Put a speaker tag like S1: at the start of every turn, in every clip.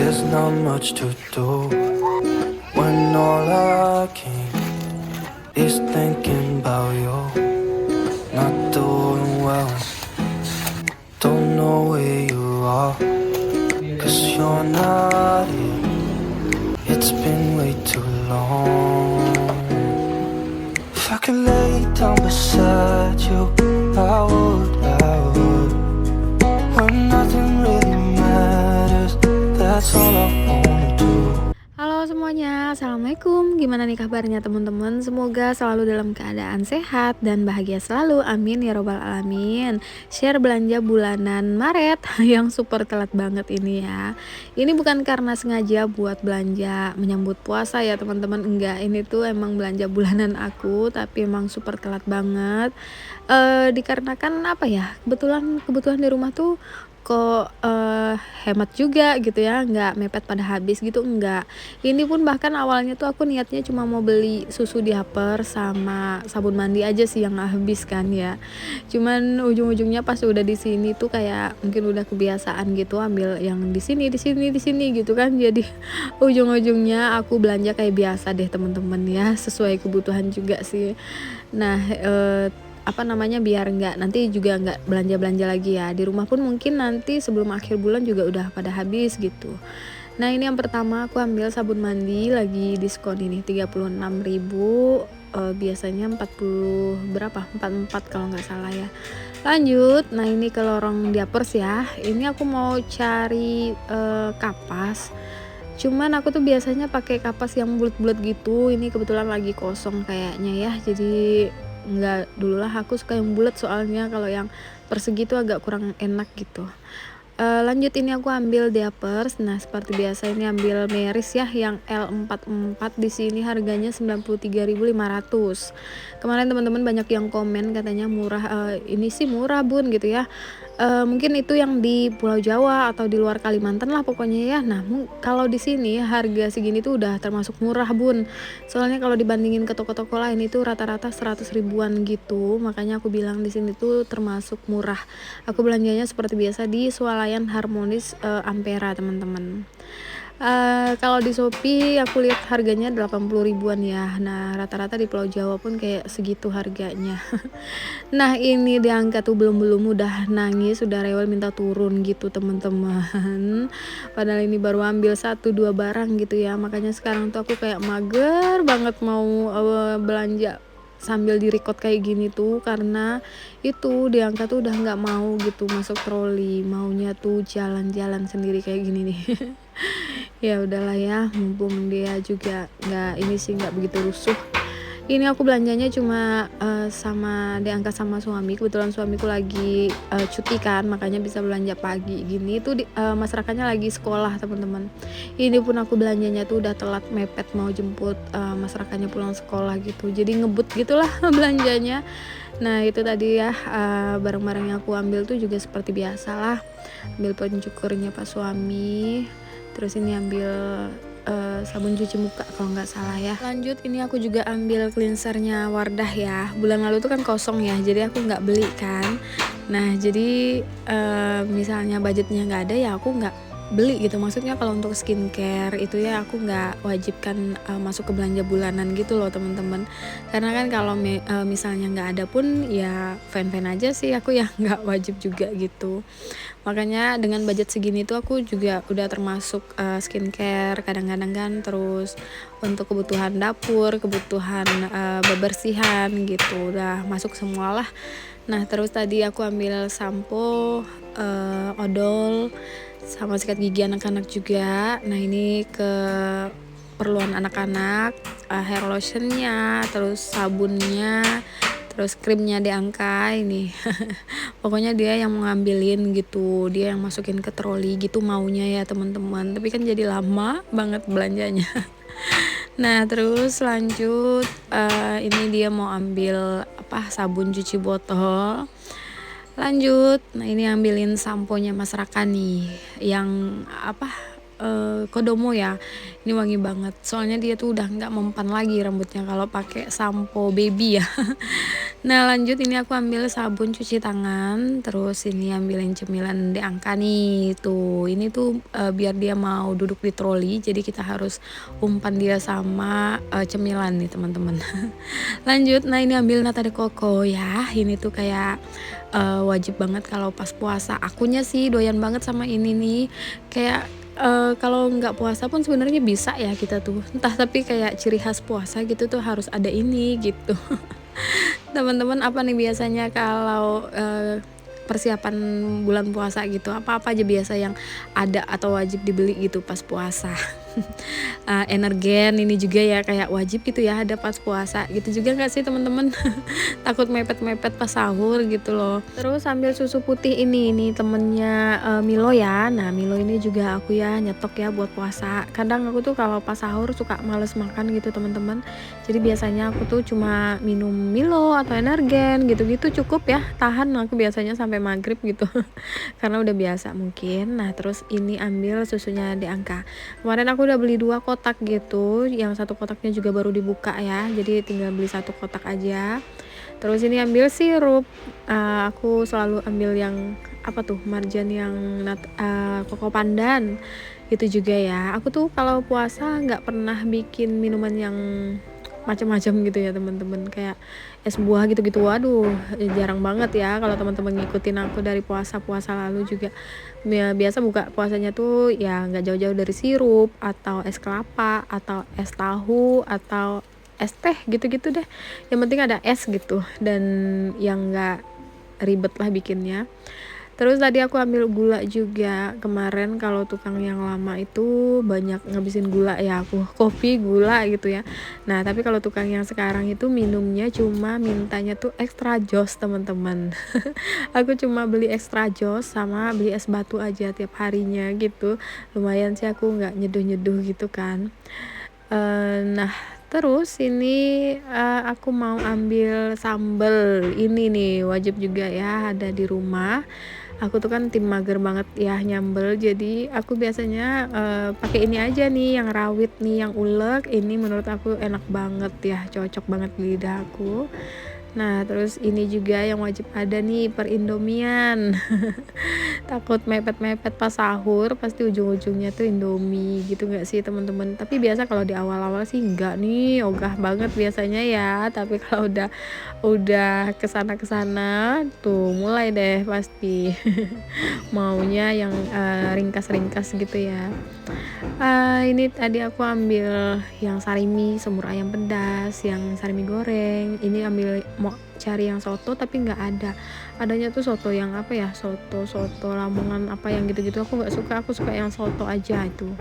S1: There's not much to do when all I can is thinking about you. Not doing well, don't know where you are, 'cause you're not here. It's been way too long. If I could lay down beside you, I would. When nothing really matters, that's all I wanna do.
S2: Halo semuanya, Assalamualaikum. Gimana nih kabarnya teman-teman? Semoga selalu dalam keadaan sehat dan bahagia selalu, amin ya robbal alamin. Share belanja bulanan Maret yang super telat banget ini ya. Ini bukan karena sengaja buat belanja menyambut puasa ya teman-teman, enggak. Ini tuh emang belanja bulanan aku, tapi emang super telat banget. Dikarenakan apa ya, kebutuhan di rumah tuh kok hemat juga gitu ya, nggak mepet pada habis gitu, enggak. Ini pun bahkan awalnya tuh aku niatnya cuma mau beli susu diaper sama sabun mandi aja sih yang habis kan ya. Cuman ujung-ujungnya pas udah di sini tuh kayak mungkin udah kebiasaan gitu ambil yang di sini gitu kan. Jadi ujung-ujungnya aku belanja kayak biasa deh teman-teman ya, sesuai kebutuhan juga sih. Nah, biar nggak nanti juga nggak belanja-belanja lagi ya. Di rumah pun mungkin nanti sebelum akhir bulan juga udah pada habis gitu. Nah, ini yang pertama aku ambil sabun mandi lagi diskon ini 36.000, biasanya 40 berapa? 44 kalau nggak salah ya. Lanjut, nah ini ke lorong diapers ya. Ini aku mau cari kapas. Cuman aku tuh biasanya pakai kapas yang bulat-bulat gitu. Ini kebetulan lagi kosong kayaknya ya. Jadi enggak, dululah aku suka yang bulat soalnya kalau yang persegi tuh agak kurang enak gitu. Lanjut ini aku ambil diapers. Nah, seperti biasa ini ambil Meris ya yang L44, di sini harganya 93.500. Kemarin teman-teman banyak yang komen katanya murah, ini sih murah Bun gitu ya. Mungkin itu yang di Pulau Jawa atau di luar Kalimantan lah pokoknya ya. Nah, kalau di sini harga segini tuh udah termasuk murah Bun. Soalnya kalau dibandingin ke toko-toko lain itu rata-rata 100 ribuan gitu. Makanya aku bilang di sini tuh termasuk murah. Aku belanjanya seperti biasa di Swalayan Harmonis Ampera teman-teman. Kalau di Shopee aku lihat harganya 80 ribuan ya. Nah, rata-rata di Pulau Jawa pun kayak segitu harganya. Nah, ini diangkat tuh belum udah nangis, udah rewel minta turun gitu teman-teman. Padahal ini baru ambil 1-2 barang gitu ya. Makanya sekarang tuh aku kayak mager banget mau belanja sambil di-record kayak gini tuh, karena itu diangkat tuh udah nggak mau gitu masuk troli, maunya tuh jalan-jalan sendiri kayak gini nih. Ya udahlah ya, mumpung dia juga nggak begitu rusuh. Ini aku belanjanya cuma sama diangkat sama suami. Kebetulan suamiku lagi cuti kan, makanya bisa belanja pagi gini. Itu masyarakatnya lagi sekolah teman-teman. Ini pun aku belanjanya tuh udah telat mepet mau jemput masyarakatnya pulang sekolah gitu. Jadi ngebut gitulah belanjanya. Nah, itu tadi ya, barang-barang yang aku ambil tuh juga seperti biasalah. Ambil pencukurnya Pak suami. Terus ini ambil sabun cuci muka kalau nggak salah ya. Lanjut ini aku juga ambil cleansernya Wardah ya. Bulan lalu tuh kan kosong ya, jadi aku nggak beli kan. Nah, jadi misalnya budgetnya nggak ada ya aku nggak beli gitu. Maksudnya kalau untuk skincare itu ya aku nggak wajibkan masuk ke belanja bulanan gitu loh teman-teman. Karena kan kalau misalnya nggak ada pun ya fan-fan aja sih, aku ya nggak wajib juga gitu. Makanya dengan budget segini tuh aku juga udah termasuk skincare kadang-kadang kan, terus untuk kebutuhan dapur, kebutuhan bebersihan gitu udah masuk semua lah. Nah, terus tadi aku ambil sampo, odol, sama sikat gigi anak-anak juga. Nah, ini ke perluan anak-anak, hair lotionnya, terus sabunnya, terus krimnya diangka ini. Pokoknya dia yang mau ngambilin gitu, dia yang masukin ke troli gitu maunya ya teman-teman. Tapi kan jadi lama banget belanjanya. Nah, terus lanjut ini dia mau ambil sabun cuci botol. Lanjut, nah ini ambilin samponya Mas Raka nih, yang Kodomo ya. Ini wangi banget. Soalnya dia tuh udah nggak mempan lagi rambutnya kalau pakai sampo baby ya. Nah lanjut ini aku ambil sabun cuci tangan, terus ini ambilin cemilan di angka nih. Tuh, ini tuh biar dia mau duduk di troli, jadi kita harus umpan dia sama cemilan nih teman-teman. Lanjut, nah ini ambil nata de coco ya. Ini tuh kayak wajib banget kalau pas puasa. Akunya sih doyan banget sama ini nih. Kayak kalau nggak puasa pun sebenarnya bisa ya kita tuh. Entah tapi kayak ciri khas puasa gitu tuh harus ada ini gitu. Teman-teman apa nih biasanya kalau persiapan bulan puasa gitu, apa-apa aja biasa yang ada atau wajib dibeli gitu pas puasa? Energen ini juga ya kayak wajib gitu ya ada pas puasa gitu juga nggak sih teman-teman? Takut mepet-mepet pas sahur gitu loh. Terus ambil susu putih ini temennya Milo ya. Nah Milo ini juga aku ya nyetok ya buat puasa. Kadang aku tuh kalau pas sahur suka males makan gitu teman-teman. Jadi biasanya aku tuh cuma minum Milo atau Energen gitu-gitu cukup ya. Tahan aku biasanya sampai maghrib gitu. Karena udah biasa mungkin. Nah terus ini ambil susunya di angka. Kemarin aku udah beli 2 kotak gitu, yang satu kotaknya juga baru dibuka ya, jadi tinggal beli 1 kotak aja. Terus ini ambil sirup, aku selalu ambil yang apa tuh, marjan yang koko pandan, itu juga ya. Aku tuh kalau puasa nggak pernah bikin minuman yang macam-macam gitu ya teman-teman, kayak es buah gitu-gitu. Waduh, jarang banget ya kalau teman-teman ngikutin aku dari puasa-puasa lalu juga. Biasa buka puasanya tuh ya nggak jauh-jauh dari sirup atau es kelapa atau es tahu atau es teh gitu-gitu deh. Yang penting ada es gitu dan yang nggak ribet lah bikinnya. Terus tadi aku ambil gula juga. Kemarin kalau tukang yang lama itu banyak ngabisin gula ya, aku kopi gula gitu ya. Nah tapi kalau tukang yang sekarang itu minumnya cuma mintanya tuh extra jos teman-teman. Aku cuma beli extra jos sama beli es batu aja tiap harinya gitu. Lumayan sih aku nggak nyeduh-nyeduh gitu kan. Nah terus ini aku mau ambil sambal. Ini nih wajib juga ya ada di rumah. Aku tuh kan tim mager banget ya nyambel, jadi aku biasanya pakai ini aja nih yang rawit nih, yang ulek. Ini menurut aku enak banget ya, cocok banget di lidah aku. Nah terus ini juga yang wajib ada nih perindomian. Takut mepet-mepet pas sahur pasti ujung-ujungnya tuh Indomie gitu nggak sih teman-teman? Tapi biasa kalau di awal-awal sih nggak nih, ogah banget biasanya ya. Tapi kalau udah kesana tuh mulai deh pasti maunya yang ringkas-ringkas gitu ya. Ini tadi aku ambil yang sarimi semur ayam pedas, yang sarimi goreng. Ini ambil mau cari yang soto tapi nggak ada. Adanya tuh soto yang apa ya, soto Lamongan apa yang gitu-gitu aku nggak suka. Aku suka yang soto aja itu.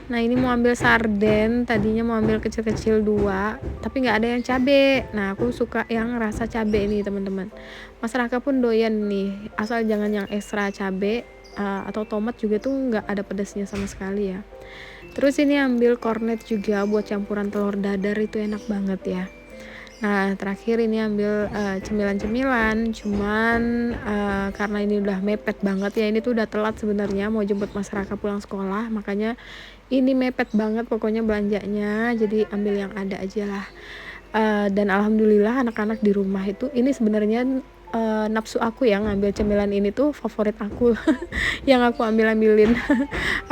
S2: Nah ini mau ambil sarden, tadinya mau ambil kecil-kecil 2 tapi nggak ada yang cabe. Nah aku suka yang rasa cabe ini teman-teman. Mas Raka pun doyan nih, asal jangan yang ekstra cabe. Atau tomat juga tuh nggak ada pedasnya sama sekali ya. Terus ini ambil kornet juga buat campuran telur dadar, itu enak banget ya. Nah terakhir ini ambil cemilan-cemilan, cuman karena ini udah mepet banget ya, ini tuh udah telat sebenarnya mau jemput Mas Raka pulang sekolah, makanya ini mepet banget pokoknya belanjanya, jadi ambil yang ada aja lah. Dan alhamdulillah anak-anak di rumah itu ini sebenarnya nafsu aku ya ngambil cemilan ini tuh favorit aku. Yang aku ambilin.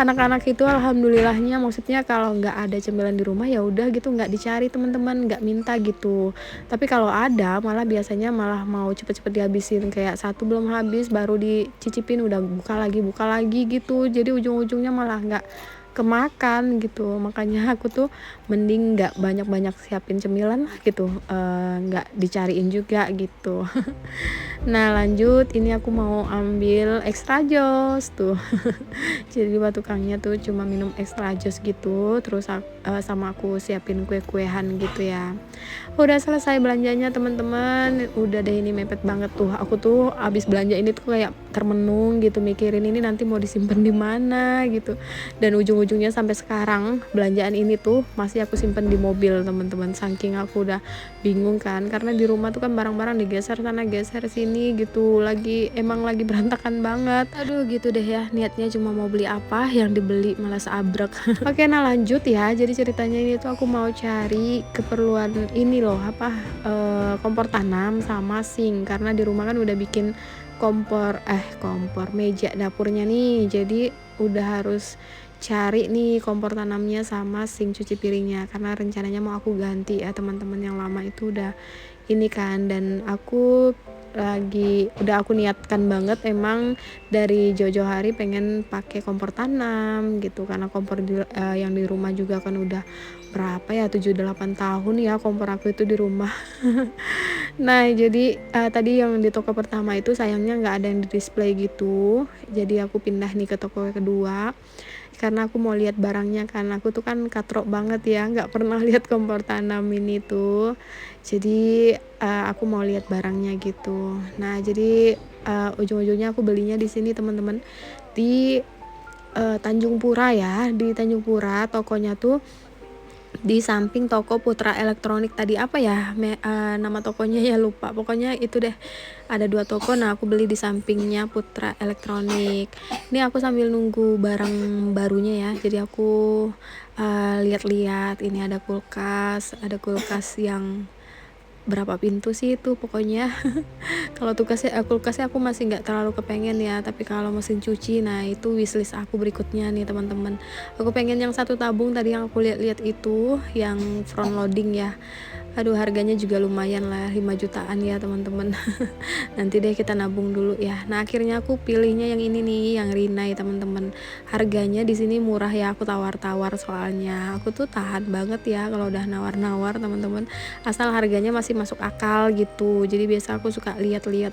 S2: Anak-anak itu alhamdulillahnya, maksudnya kalau nggak ada cemilan di rumah ya udah gitu, nggak dicari teman-teman, nggak minta gitu. Tapi kalau ada malah biasanya malah mau cepet-cepet dihabisin, kayak satu belum habis baru dicicipin udah buka lagi gitu. Jadi ujung-ujungnya malah nggak kemakan gitu. Makanya aku tuh mending nggak banyak-banyak siapin cemilan lah gitu, nggak dicariin juga gitu. Nah lanjut ini aku mau ambil extra jos tuh. Jadi tukangnya tuh cuma minum extra jos gitu, terus sama aku siapin kue-kuean gitu ya. Udah selesai belanjanya teman-teman, udah deh ini mepet banget tuh. Aku tuh abis belanja ini tuh kayak termenung gitu, mikirin ini nanti mau disimpan di mana gitu, dan ujung ujung-ujungnya sampai sekarang belanjaan ini tuh masih aku simpen di mobil teman-teman, saking aku udah bingung kan, karena di rumah tuh kan barang-barang digeser sana geser sini gitu, emang lagi berantakan banget. Aduh gitu deh ya, niatnya cuma mau beli apa yang dibeli malah sabrek. Oke, nah lanjut ya. Jadi ceritanya ini tuh aku mau cari keperluan ini loh, kompor tanam sama sink, karena di rumah kan udah bikin kompor meja dapurnya nih, jadi udah harus cari nih kompor tanamnya sama sink cuci piringnya, karena rencananya mau aku ganti ya, teman-teman yang lama itu udah ini kan, dan udah aku niatkan banget emang dari jauh-jauh hari pengen pakai kompor tanam gitu, karena yang di rumah juga kan udah berapa ya, 7-8 tahun ya kompor aku itu di rumah. Nah jadi tadi yang di toko pertama itu sayangnya nggak ada yang di display gitu, jadi aku pindah nih ke toko kedua karena aku mau lihat barangnya kan. Aku tuh kan katrok banget ya, nggak pernah lihat kompor tanam ini tuh, jadi aku mau lihat barangnya gitu. Nah jadi ujung-ujungnya aku belinya di sini teman-teman, di Tanjung Pura ya, di Tanjung Pura tokonya tuh di samping toko Putra Elektronik. Tadi apa ya nama tokonya ya, lupa, pokoknya itu deh, ada 2 toko. Nah aku beli di sampingnya Putra Elektronik. Ini aku sambil nunggu barang barunya ya, jadi aku lihat-lihat. Ini ada kulkas yang berapa pintu sih itu pokoknya. Kalau kulkasnya aku masih nggak terlalu kepengen ya, tapi kalau mesin cuci, nah itu wishlist aku berikutnya nih teman-teman. Aku pengen yang 1 tabung tadi yang aku lihat-lihat itu, yang front loading ya. Aduh harganya juga lumayan lah, 5 jutaan ya teman-teman. Nanti deh kita nabung dulu ya. Nah akhirnya aku pilihnya yang ini nih, yang Rinnai teman-teman. Harganya di sini murah ya, aku tawar-tawar soalnya. Aku tuh tahan banget ya kalau udah nawar-nawar teman-teman, asal harganya masih masuk akal gitu. Jadi biasa aku suka lihat-lihat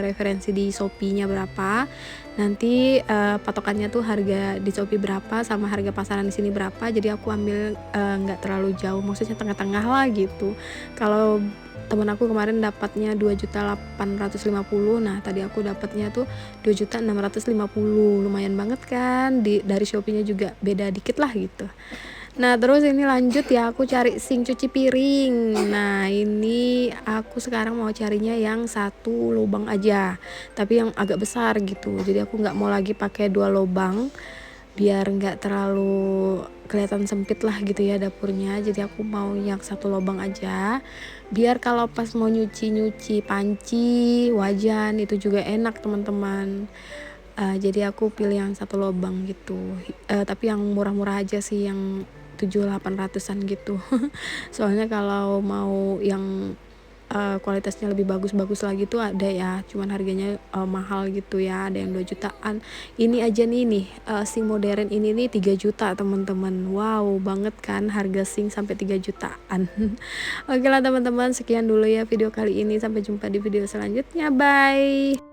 S2: referensi di Shopee-nya berapa. Nanti patokannya tuh harga di Shopee berapa sama harga pasaran di sini berapa. Jadi aku ambil nggak terlalu jauh, maksudnya tengah-tengah lah gitu. Kalau temen aku kemarin dapatnya 2.850.000, nah tadi aku dapatnya tuh 2.650.000, lumayan banget kan. Dari Shopee-nya juga beda dikit lah gitu. Nah terus ini lanjut ya, aku cari sink cuci piring. Nah ini aku sekarang mau carinya yang 1 lubang aja, tapi yang agak besar gitu. Jadi aku nggak mau lagi pakai 2 lubang, biar nggak terlalu kelihatan sempit lah gitu ya dapurnya. Jadi aku mau yang 1 lubang aja, biar kalau pas mau nyuci panci, wajan itu juga enak teman-teman. Jadi aku pilih yang 1 lubang gitu, tapi yang murah-murah aja sih, yang 700-800an gitu. Soalnya kalau mau yang kualitasnya lebih bagus-bagus lagi tuh ada ya, cuman harganya mahal gitu ya, ada yang 2 jutaan. Ini aja nih sink modern ini nih 3 juta teman-teman. Wow banget kan harga sink sampai 3 jutaan. Oke lah teman-teman, sekian dulu ya video kali ini, sampai jumpa di video selanjutnya, bye.